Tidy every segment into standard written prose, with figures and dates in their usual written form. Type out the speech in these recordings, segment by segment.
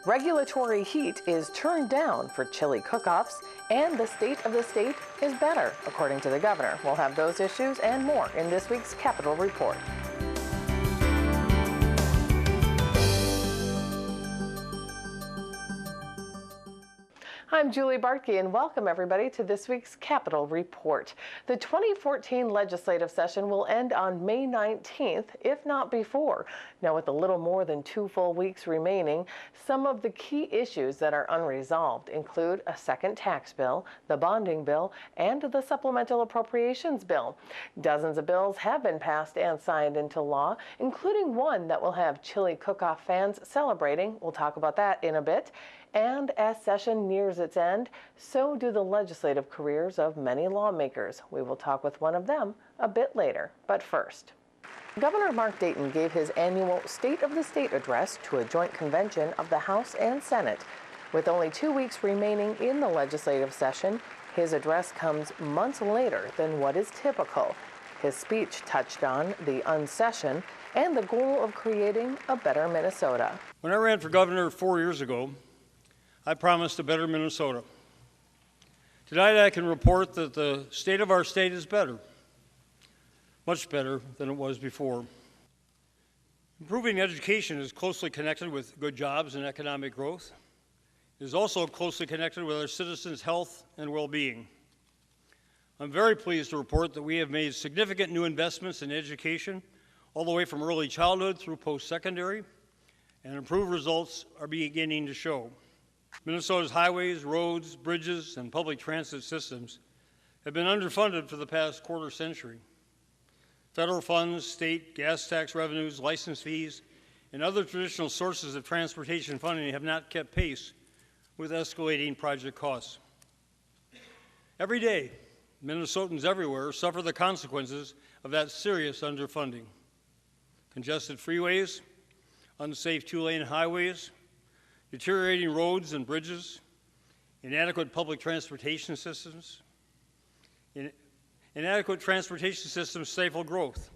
Regulatory heat is turned down for chili cook-offs, and the state of the state is better, according to the governor. We'll have those issues and more in this week's Capitol Report. I'm Julie Bartke, and welcome everybody to this week's Capitol Report. The 2014 legislative session will end on May 19th, if not before. Now, with a little more than 2 full weeks remaining, some of the key issues that are unresolved include a second tax bill, the bonding bill, and the supplemental appropriations bill. Dozens of bills have been passed and signed into law, including one that will have chili cook-off fans celebrating. We'll talk about that in a bit. And as session nears its end, so do the legislative careers of many lawmakers. We will talk with one of them a bit later. But first, Governor Mark Dayton gave his annual State of the State address to a joint convention of the House and Senate. With only 2 weeks remaining in the legislative session, his address comes months later than what is typical. His speech touched on the unsession and the goal of creating a better Minnesota. When I ran for governor 4 years ago, I promised a better Minnesota. Tonight I can report that the state of our state is better, much better than it was before. Improving education is closely connected with good jobs and economic growth. It is also closely connected with our citizens' health and well-being. I'm very pleased to report that we have made significant new investments in education, all the way from early childhood through post-secondary, and improved results are beginning to show. Minnesota's highways, roads, bridges, and public transit systems have been underfunded for the past quarter century. Federal funds, state gas tax revenues, license fees, and other traditional sources of transportation funding have not kept pace with escalating project costs. Every day, Minnesotans everywhere suffer the consequences of that serious underfunding. Congested freeways, unsafe 2-lane highways, deteriorating roads and bridges, inadequate public transportation systems. Inadequate transportation systems stifle growth,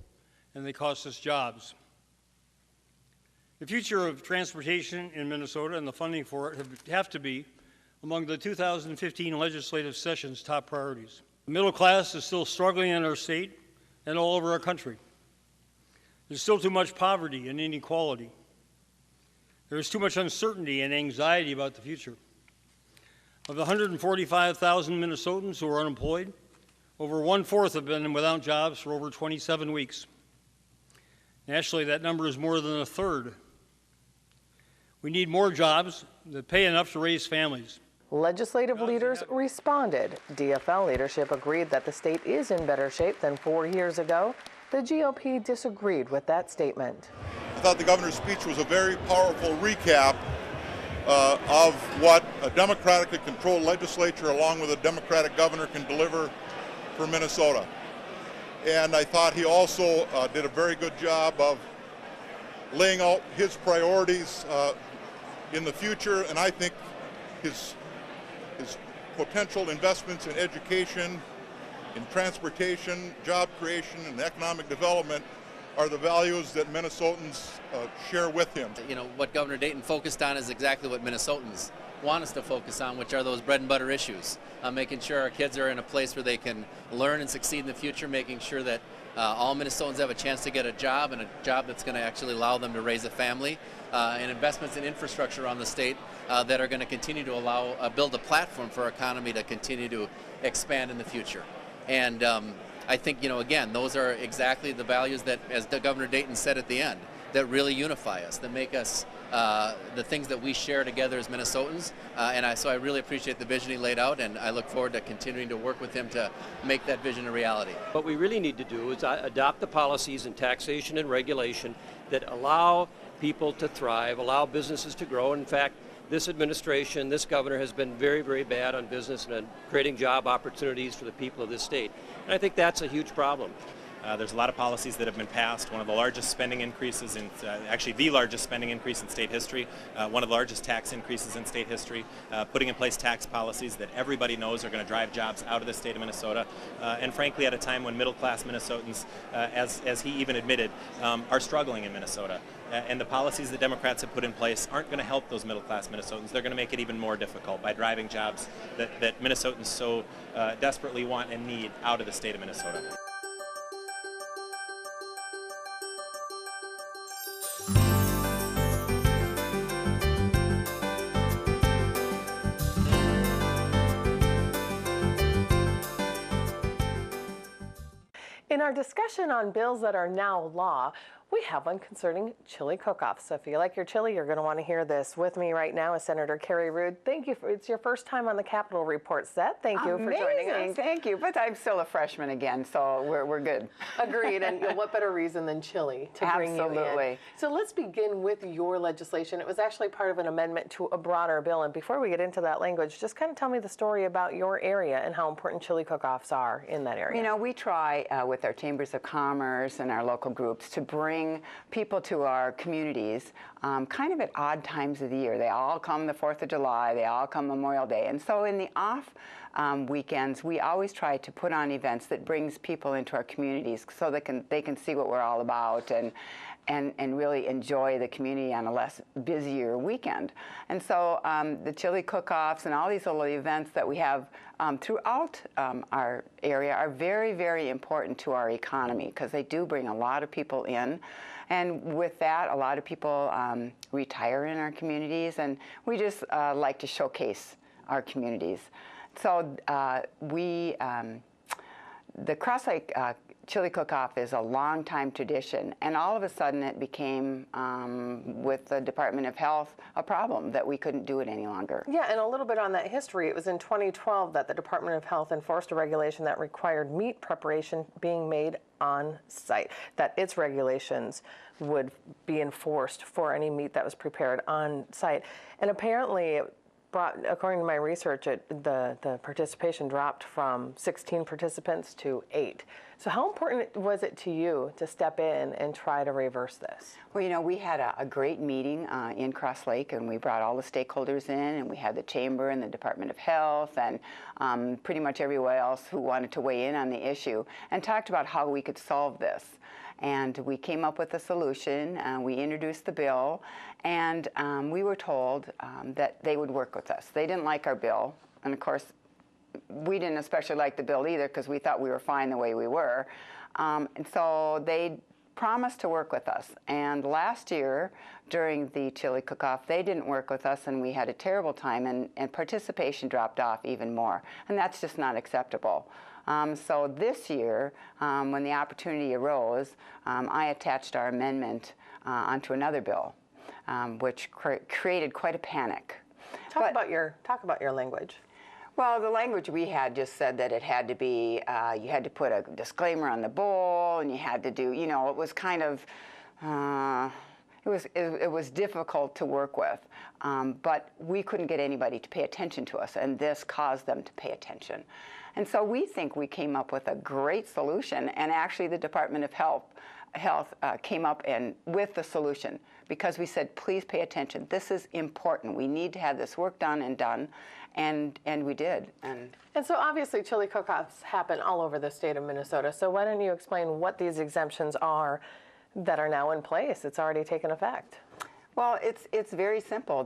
and they cost us jobs. The future of transportation in Minnesota and the funding for it have to be among the 2015 legislative session's top priorities. The middle class is still struggling in our state and all over our country. There's still too much poverty and inequality. There is too much uncertainty and anxiety about the future. Of the 145,000 Minnesotans who are unemployed, over 1/4 have been without jobs for over 27 weeks. Nationally, that number is more than 1/3. We need more jobs that pay enough to raise families. Legislative leaders responded. DFL leadership agreed that the state is in better shape than 4 years ago. The GOP disagreed with that statement. I thought the governor's speech was a very powerful recap of what a democratically controlled legislature along with a Democratic governor can deliver for Minnesota. And I thought he also did a very good job of laying out his priorities in the future, and I think his potential investments in education, in transportation, job creation, and economic development are the values that Minnesotans share with him. You know, what Governor Dayton focused on is exactly what Minnesotans want us to focus on, which are those bread and butter issues. Making sure our kids are in a place where they can learn and succeed in the future, making sure that all Minnesotans have a chance to get a job, and a job that's going to actually allow them to raise a family, and investments in infrastructure on the state that are going to continue to allow, build a platform for our economy to continue to expand in the future. And I think, you know, again, those are exactly the values that, as Governor Dayton said at the end, that really unify us, that make us the things that we share together as Minnesotans. So I really appreciate the vision he laid out, and I look forward to continuing to work with him to make that vision a reality. What we really need to do is adopt the policies in taxation and regulation that allow people to thrive, allow businesses to grow. In fact, this administration, this governor has been very, very bad on business and on creating job opportunities for the people of this state. And I think that's a huge problem. There's a lot of policies that have been passed. One of the largest spending increases in, actually the largest spending increase in state history, one of the largest tax increases in state history, putting in place tax policies that everybody knows are going to drive jobs out of the state of Minnesota, and frankly at a time when middle-class Minnesotans, as he even admitted, are struggling in Minnesota. And the policies that Democrats have put in place aren't going to help those middle-class Minnesotans. They're going to make it even more difficult by driving jobs that Minnesotans so desperately want and need out of the state of Minnesota. In our discussion on bills that are now law, we have one concerning chili cook-offs. So if you like your chili, you're going to want to hear this. With me right now is Senator Carrie Rood. Thank you. It's your first time on the Capitol Report set. Thank you for joining us. Thank you. But I'm still a freshman again, so we're good. Agreed. And what better reason than chili to bring you in? Absolutely. So let's begin with your legislation. It was actually part of an amendment to a broader bill. And before we get into that language, just kind of tell me the story about your area and how important chili cook-offs are in that area. You know, we try with our chambers of commerce and our local groups to bring people to our communities kind of at odd times of the year. They all come the 4th of July, they all come Memorial Day. And so in the off weekends, we always try to put on events that brings people into our communities so they can see what we're all about and really enjoy the community on a less busier weekend. And so the chili cook-offs and all these little events that we have throughout our area are very, very important to our economy because they do bring a lot of people in. And with that, a lot of people retire in our communities, and we just like to showcase our communities. So the Cross Lake chili cook-off is a long-time tradition, and all of a sudden it became, with the Department of Health, a problem that we couldn't do it any longer. Yeah, and a little bit on that history. It was in 2012 that the Department of Health enforced a regulation that required meat preparation being made on site, that its regulations would be enforced for any meat that was prepared on site. And apparently, according to my research, the participation dropped from 16 participants to 8. So how important was it to you to step in and try to reverse this? Well, you know, we had a great meeting in Cross Lake, and we brought all the stakeholders in, and we had the Chamber and the Department of Health and pretty much everyone else who wanted to weigh in on the issue and talked about how we could solve this. And we came up with a solution. We introduced the bill, and we were told that they would work with us. They didn't like our bill, and of course, we didn't especially like the bill either because we thought we were fine the way we were. And so they promised to work with us. And last year, during the chili cook-off, they didn't work with us, and we had a terrible time, and participation dropped off even more. And that's just not acceptable. So this year, when the opportunity arose, I attached our amendment onto another bill, which created quite a panic. Talk about your language. Well, the language we had just said that it had to be, you had to put a disclaimer on the bowl, and you had to do, you know, it was kind of, it was difficult to work with, but we couldn't get anybody to pay attention to us, and this caused them to pay attention. And so we think we came up with a great solution, and actually the Department of Health came up with the solution because we said, please pay attention. This is important. We need to have this work done, and we did. And so obviously chili cook-offs happen all over the state of Minnesota. So why don't you explain what these exemptions are that are now in place? It's already taken effect. Well, it's very simple.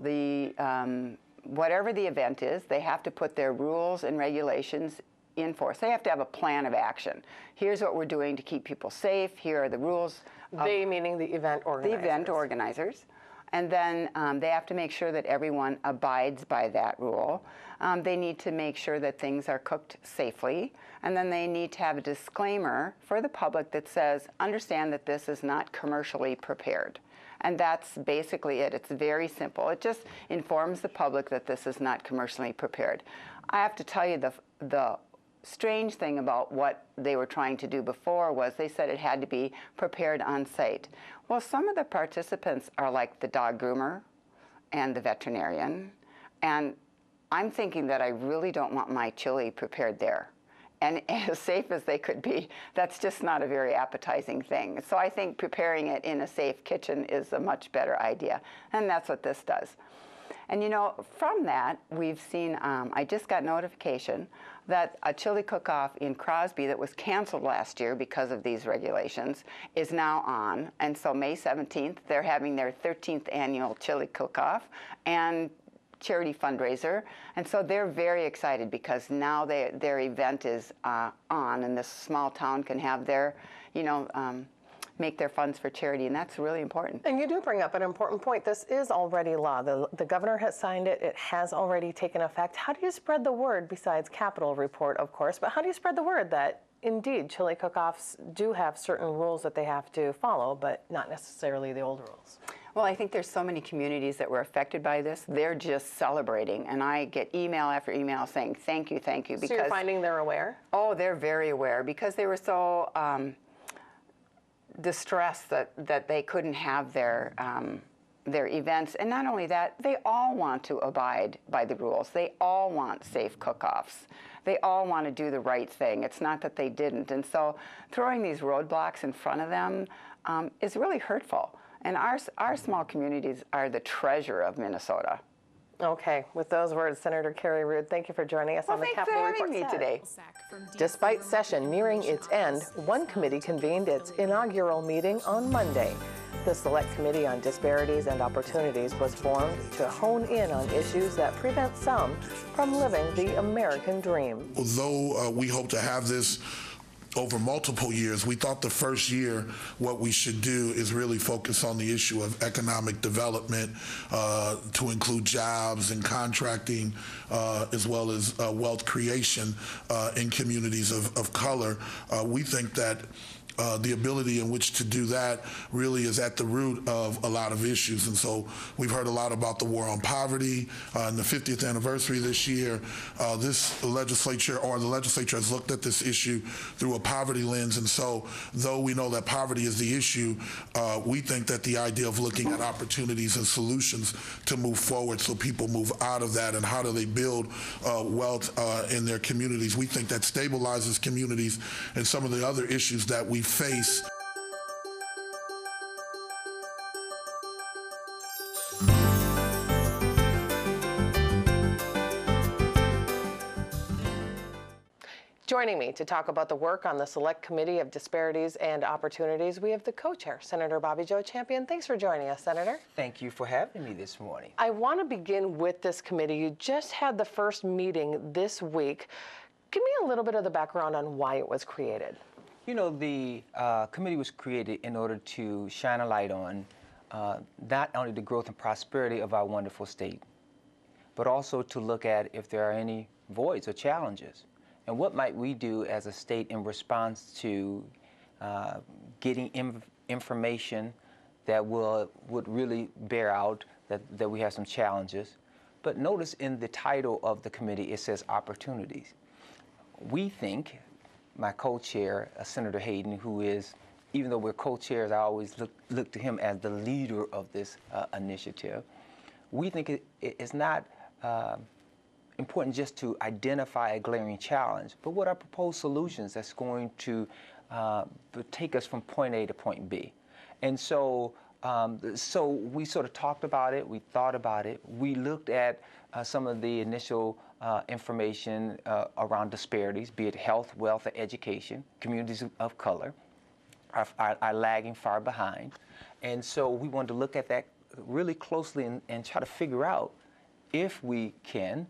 Whatever the event is, they have to put their rules and regulations in force. They have to have a plan of action. Here's what we're doing to keep people safe. Here are the rules. They meaning the event organizers. The event organizers. And then they have to make sure that everyone abides by that rule. They need to make sure that things are cooked safely. And then they need to have a disclaimer for the public that says, understand that this is not commercially prepared. And that's basically it. It's very simple. It just informs the public that this is not commercially prepared. I have to tell you, the strange thing about what they were trying to do before was they said it had to be prepared on site. Well, some of the participants are like the dog groomer and the veterinarian, and I'm thinking that I really don't want my chili prepared there. and as safe as they could be, that's just not a very appetizing thing. So I think preparing it in a safe kitchen is a much better idea, and that's what this does. And you know, from that, we've seen, I just got notification that a chili cook-off in Crosby that was canceled last year because of these regulations is now on. And so May 17th, they're having their 13th annual chili cook-off and charity fundraiser. And so they're very excited because now their event is on, and this small town can have their, you know, make their funds for charity, and that's really important. And you do bring up an important point. This is already law. The governor has signed it. It has already taken effect. How do you spread the word, besides Capitol Report, of course, but how do you spread the word that indeed chili cook-offs do have certain rules that they have to follow, but not necessarily the old rules? Well, I think there's so many communities that were affected by this. They're just celebrating, and I get email after email saying, thank you, because... So you're finding they're aware? Oh, they're very aware, because they were so distressed that they couldn't have their events. And not only that, they all want to abide by the rules. They all want safe cook-offs. They all want to do the right thing. It's not that they didn't. And so throwing these roadblocks in front of them is really hurtful. And our small communities are the treasure of Minnesota. Okay, with those words, Senator Carrie Rood, thank you for joining us on the Capitol Report today. Despite session nearing its end, one committee convened its inaugural meeting on Monday. The Select Committee on Disparities and Opportunities was formed to hone in on issues that prevent some from living the American dream. Although we hope to have this over multiple years, we thought the first year what we should do is really focus on the issue of economic development to include jobs and contracting as well as wealth creation in communities of color. We think that the ability in which to do that really is at the root of a lot of issues. And so we've heard a lot about the war on poverty. In the 50th anniversary this year, the legislature has looked at this issue through a poverty lens. And so though we know that poverty is the issue, we think that the idea of looking at opportunities and solutions to move forward so people move out of that and how do they build wealth in their communities, we think that stabilizes communities and some of the other issues that we face. Joining me to talk about the work on the Select Committee of Disparities and Opportunities, we have the co-chair, Senator Bobby Jo Champion. Thanks for joining us, Senator. Thank you for having me this morning. I want to begin with this committee. You just had the first meeting this week. Give me a little bit of the background on why it was created. You know, the committee was created in order to shine a light on not only the growth and prosperity of our wonderful state, but also to look at if there are any voids or challenges. And what might we do as a state in response to getting information that would really bear out that we have some challenges. But notice in the title of the committee, it says opportunities. We think, my co-chair, Senator Hayden, who is, even though we're co-chairs, I always look to him as the leader of this initiative. We think it's not important just to identify a glaring challenge, but what are proposed solutions that's going to take us from point A to point B. And so, so we sort of talked about it, we thought about it, we looked at some of the initial information around disparities, be it health, wealth, or education. Communities of color are lagging far behind. And so we wanted to look at that really closely and try to figure out if we can,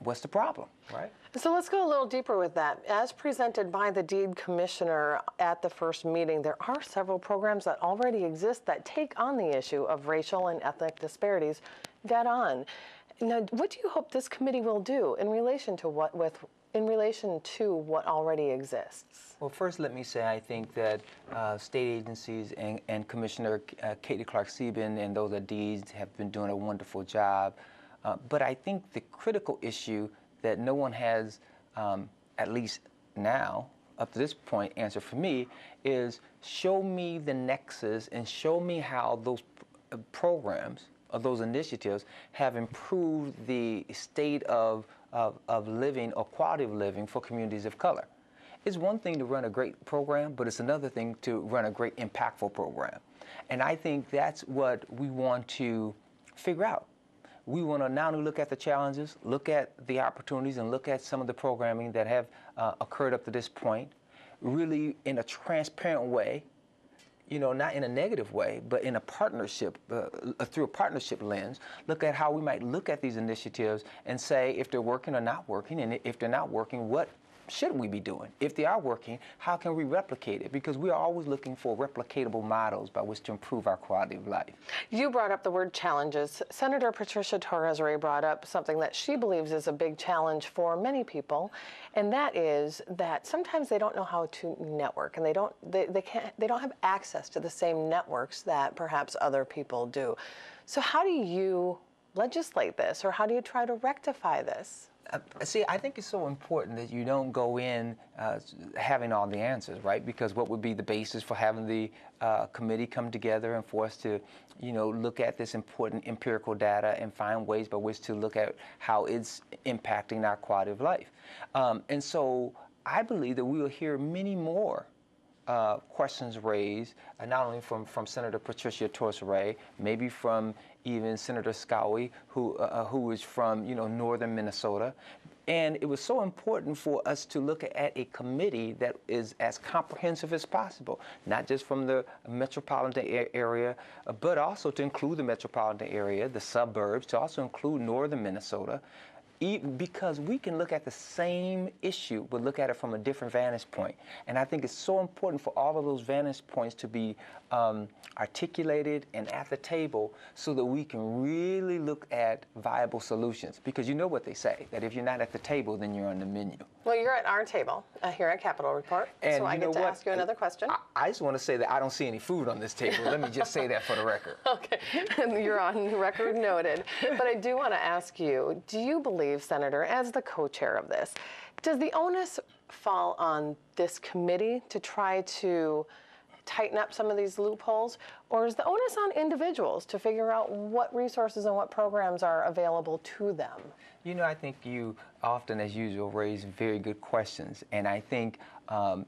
what's the problem, right? So let's go a little deeper with that. As presented by the Deed Commissioner at the first meeting, there are several programs that already exist that take on the issue of racial and ethnic disparities dead on. Now, what do you hope this committee will do in relation to what already exists? Well, first, let me say I think that state agencies and Commissioner Katie Clark-Sieben and those at Deeds have been doing a wonderful job. But I think the critical issue that no one has, at least now, up to this point, answered for me is show me the nexus and show me how those programs of those initiatives have improved the state of living or quality of living for communities of color. It's one thing to run a great program, but it's another thing to run a great impactful program. And I think that's what we want to figure out. We want to not only look at the challenges, look at the opportunities, and look at some of the programming that have occurred up to this point, really in a transparent way, you know, not in a negative way, but in a partnership, through a partnership lens, look at how we might look at these initiatives and say if they're working or not working, and if they're not working, what should we be doing? If they are working, how can we replicate it? Because we are always looking for replicatable models by which to improve our quality of life. You brought up the word challenges. Senator Patricia Torres-Ray brought up something that she believes is a big challenge for many people, and that is that sometimes they don't know how to network, and they don't have access to the same networks that perhaps other people do. So how do you legislate this, or how do you try to rectify this? See, I think it's so important that you don't go in having all the answers, right? Because what would be the basis for having the committee come together and for us to, you know, look at this important empirical data and find ways by which to look at how it's impacting our quality of life. And so I believe that we will hear many more questions raised, not only from Senator Patricia Torres-Ray, maybe from even Senator Scowie, who is from, you know, northern Minnesota. And it was so important for us to look at a committee that is as comprehensive as possible, not just from the metropolitan area, but also to include the metropolitan area, the suburbs, to also include northern Minnesota, because we can look at the same issue, but look at it from a different vantage point. And I think it's so important for all of those vantage points to be articulated and at the table so that we can really look at viable solutions. Because you know what they say, that if you're not at the table, then you're on the menu. Well, you're at our table here at Capitol Report, and so I get to ask you another question. I just want to say that I don't see any food on this table. Let me just say that for the record. Okay, you're on record noted. But I do want to ask you, do you believe, Senator, as the co-chair of this, does the onus fall on this committee to try to tighten up some of these loopholes, or is the onus on individuals to figure out what resources and what programs are available to them? You know, I think you often, as usual, raise very good questions, and I think that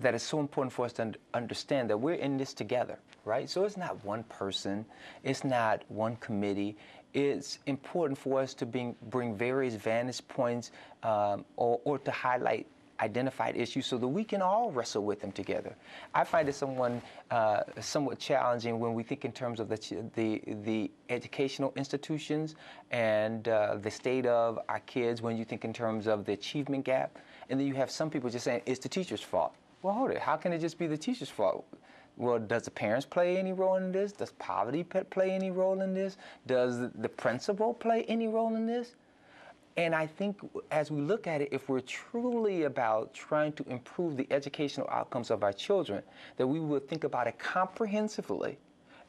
it's so important for us to understand that we're in this together, right? So it's not one person, it's not one committee. It's important for us to bring various vantage points or to highlight identified issues so that we can all wrestle with them together. I find it somewhat challenging when we think in terms of the educational institutions and the state of our kids, when you think in terms of the achievement gap, and then you have some people just saying it's the teacher's fault. Well, hold it. How can it just be the teacher's fault? Well, does the parents play any role in this? Does poverty play any role in this? Does the principal play any role in this? And I think as we look at it, if we're truly about trying to improve the educational outcomes of our children, that we would think about it comprehensively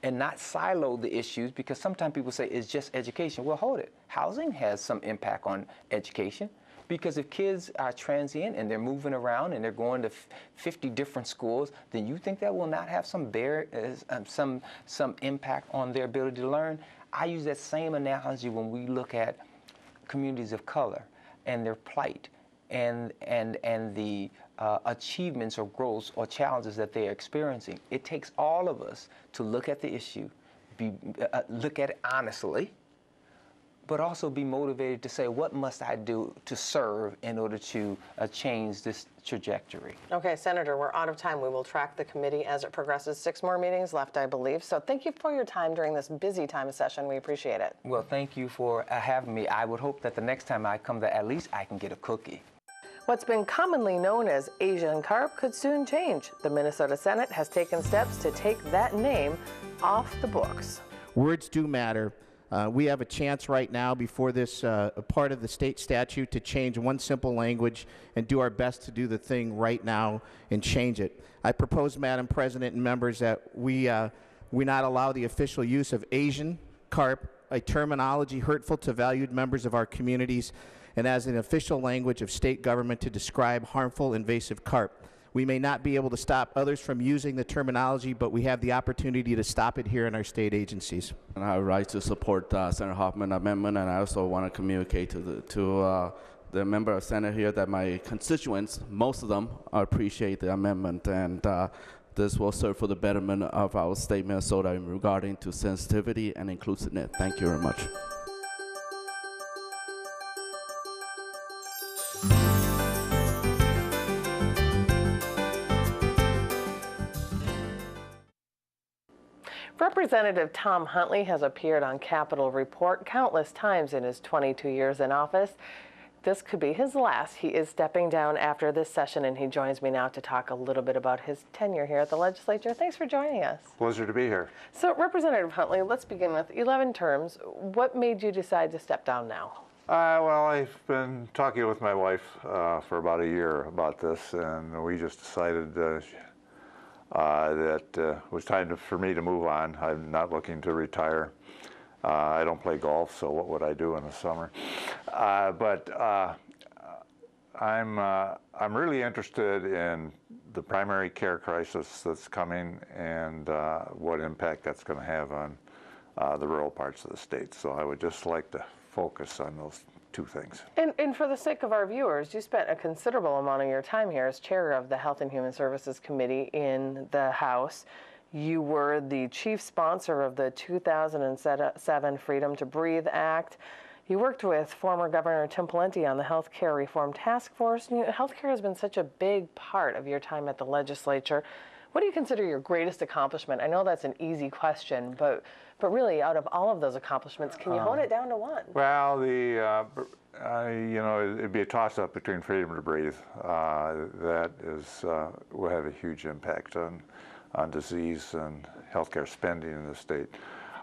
and not silo the issues, because sometimes people say it's just education. Well, hold it. Housing has some impact on education, because if kids are transient and they're moving around and they're going to 50 different schools, then you think that will not have some impact on their ability to learn? I use that same analogy when we look at communities of color and their plight and the achievements or growths or challenges that they're experiencing. It takes all of us to look at the issue, look at it honestly, but also be motivated to say, what must I do to serve in order to change this trajectory? Okay, Senator, we're out of time. We will track the committee as it progresses. 6 more meetings left, I believe. So thank you for your time during this busy time of session. We appreciate it. Well, thank you for having me. I would hope that the next time I come, that at least I can get a cookie. What's been commonly known as Asian carp could soon change. The Minnesota Senate has taken steps to take that name off the books. Words do matter. We have a chance right now before this part of the state statute to change one simple language and do our best to do the thing right now and change it. I propose, Madam President and members, that we not allow the official use of Asian carp, a terminology hurtful to valued members of our communities, and as an official language of state government to describe harmful invasive carp. We may not be able to stop others from using the terminology, but we have the opportunity to stop it here in our state agencies. And I would like to support Senator Hoffman's amendment, and I also want to communicate to the member of Senate here that my constituents, most of them, appreciate the amendment, and this will serve for the betterment of our state, Minnesota, in regarding to sensitivity and inclusiveness. Thank you very much. Representative Tom Huntley has appeared on Capitol Report countless times in his 22 years in office. This could be his last. He is stepping down after this session, and he joins me now to talk a little bit about his tenure here at the legislature. Thanks for joining us. Pleasure to be here. So, Representative Huntley, let's begin with 11 terms. What made you decide to step down now? Well, I've been talking with my wife for about a year about this, and we just decided that it was time for me to move on. I'm not looking to retire. I don't play golf, so what would I do in the summer? But I'm really interested in the primary care crisis that's coming and what impact that's going to have on the rural parts of the state. So I would just like to focus on those two things. And for the sake of our viewers, you spent a considerable amount of your time here as chair of the Health and Human Services Committee in the House. You were the chief sponsor of the 2007 Freedom to Breathe Act. You worked with former Governor Tim Pawlenty on the Health Care Reform Task Force. Healthcare has been such a big part of your time at the legislature. What do you consider your greatest accomplishment? I know that's an easy question, but really, out of all of those accomplishments, can you hone it down to one? Well, it'd be a toss-up between freedom to breathe. That will have a huge impact on disease and healthcare spending in the state.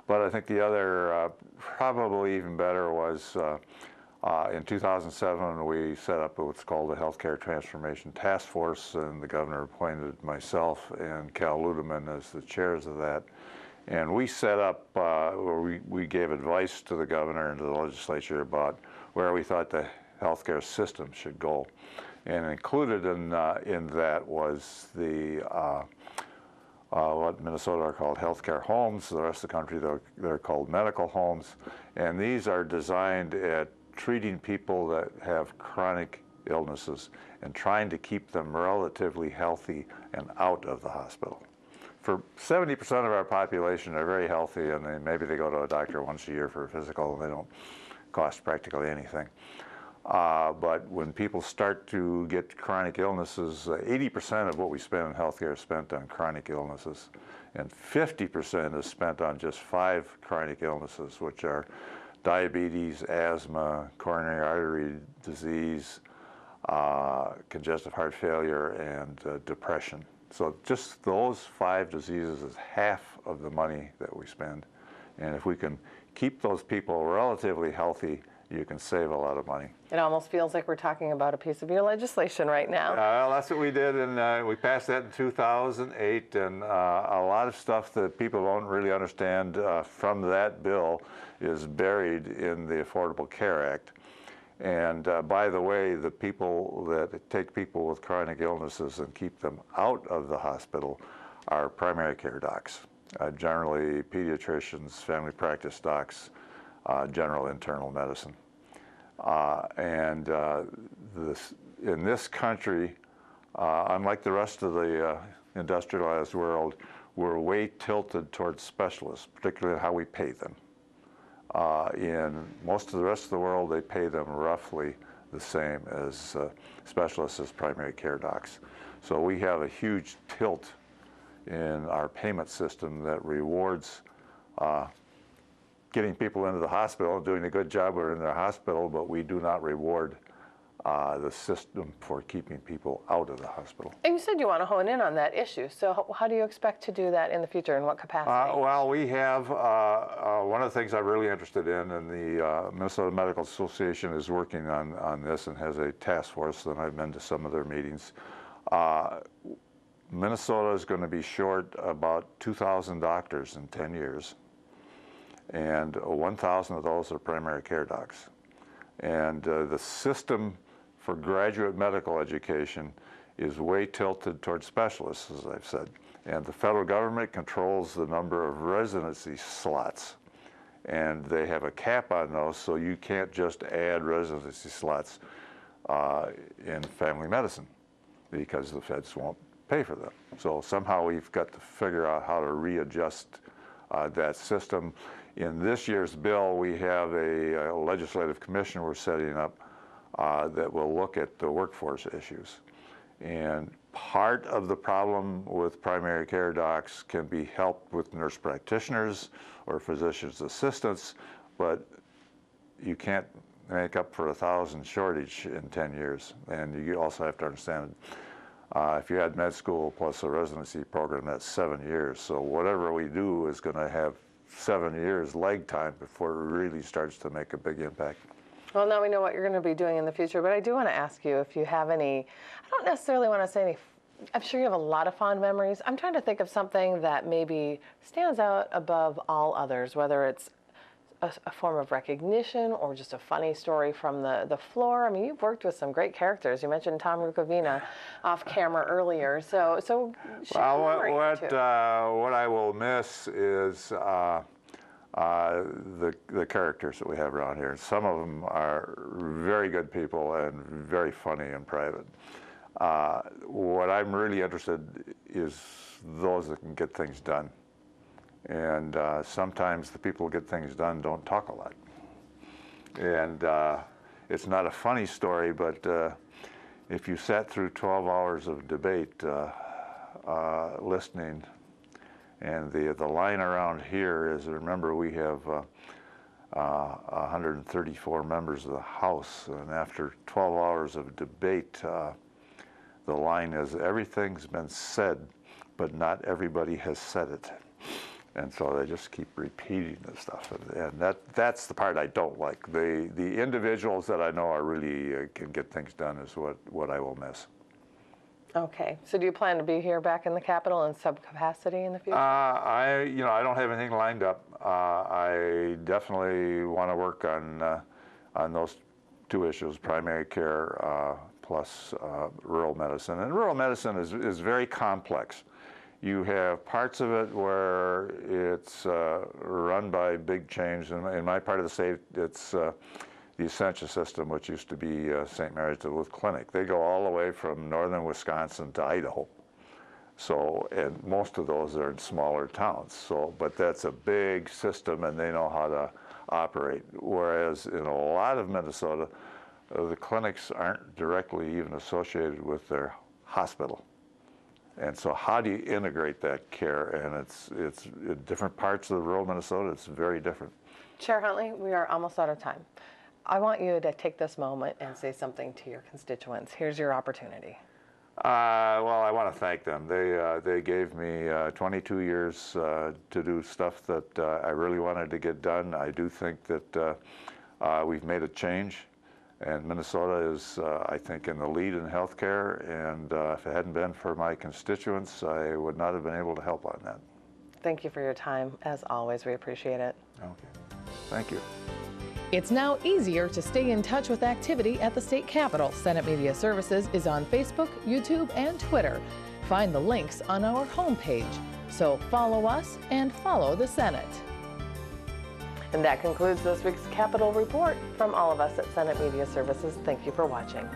But I think the other, probably even better, was in 2007 we set up what's called the Healthcare Transformation Task Force, and the governor appointed myself and Cal Ludeman as the chairs of that. And we set up, we gave advice to the governor and to the legislature about where we thought the healthcare system should go. And included in that was the what Minnesota are called healthcare homes. The rest of the country, they're called medical homes. And these are designed at treating people that have chronic illnesses and trying to keep them relatively healthy and out of the hospital. For 70% of our population are very healthy, and maybe they go to a doctor once a year for a physical, and they don't cost practically anything. But when people start to get chronic illnesses, 80% of what we spend in healthcare is spent on chronic illnesses, and 50% is spent on just 5 chronic illnesses, which are diabetes, asthma, coronary artery disease, congestive heart failure, and depression. So just those 5 diseases is half of the money that we spend. And if we can keep those people relatively healthy, you can save a lot of money. It almost feels like we're talking about a piece of your legislation right now. Well, that's what we did, and we passed that in 2008, and a lot of stuff that people don't really understand from that bill is buried in the Affordable Care Act. And by the way, the people that take people with chronic illnesses and keep them out of the hospital are primary care docs, generally pediatricians, family practice docs, general internal medicine. In this country, unlike the rest of the industrialized world, we're way tilted towards specialists, particularly how we pay them. In most of the rest of the world, they pay them roughly the same as specialists as primary care docs. So we have a huge tilt in our payment system that rewards getting people into the hospital, doing a good job in their hospital, but we do not reward the system for keeping people out of the hospital. And you said you want to hone in on that issue. So how do you expect to do that in the future? In what capacity? Well, we have one of the things I'm really interested in, and the Minnesota Medical Association is working on this and has a task force, and I've been to some of their meetings. Minnesota is going to be short about 2,000 doctors in 10 years, and 1,000 of those are primary care docs. And the system for graduate medical education is way tilted towards specialists, as I've said. And the federal government controls the number of residency slots. And they have a cap on those, so you can't just add residency slots in family medicine because the feds won't pay for them. So somehow we've got to figure out how to readjust that system. In this year's bill, we have a legislative commission we're setting up that will look at the workforce issues. And part of the problem with primary care docs can be helped with nurse practitioners or physician's assistants, but you can't make up for 1,000 shortage in 10 years. And you also have to understand, if you had med school plus a residency program, that's 7 years. So whatever we do is going to have 7 years leg time before it really starts to make a big impact. Well, now we know what you're going to be doing in the future, but I do want to ask you if you have any, I don't necessarily want to say any, I'm sure you have a lot of fond memories. I'm trying to think of something that maybe stands out above all others, whether it's a form of recognition or just a funny story from the floor. I mean, you've worked with some great characters. You mentioned Tom Rukovina off camera earlier. So well, what I will miss is the characters that we have around here. Some of them are very good people and very funny in private. What I'm really interested is those that can get things done. And sometimes the people who get things done don't talk a lot. And it's not a funny story, but if you sat through 12 hours of debate listening, and the line around here is, remember, we have 134 members of the House, and after 12 hours of debate, the line is, everything's been said, but not everybody has said it. And so they just keep repeating this stuff, and that's the part I don't like. The individuals that I know are really can get things done is what I will miss. Okay, so do you plan to be here back in the Capitol in some capacity in the future? I don't have anything lined up. I definitely want to work on those two issues: primary care plus rural medicine. And rural medicine is very complex. You have parts of it where it's run by big chains. In my part of the state, it's the Essentia system, which used to be St. Mary's Duluth Clinic. They go all the way from northern Wisconsin to Idaho. So, and most of those are in smaller towns. So, but that's a big system, and they know how to operate. Whereas in a lot of Minnesota, the clinics aren't directly even associated with their hospital. And so how do you integrate that care? And it's in different parts of the rural Minnesota, it's very different. Chair Huntley, we are almost out of time. I want you to take this moment and say something to your constituents. Here's your opportunity. Well, I want to thank them. They gave me 22 years to do stuff that I really wanted to get done. I do think that we've made a change. And Minnesota is, I think, in the lead in healthcare, and if it hadn't been for my constituents, I would not have been able to help on that. Thank you for your time. As always, we appreciate it. Okay. Thank you. It's now easier to stay in touch with activity at the state capitol. Senate Media Services is on Facebook, YouTube, and Twitter. Find the links on our homepage. So follow us and follow the Senate. And that concludes this week's Capitol Report. From all of us at Senate Media Services, thank you for watching.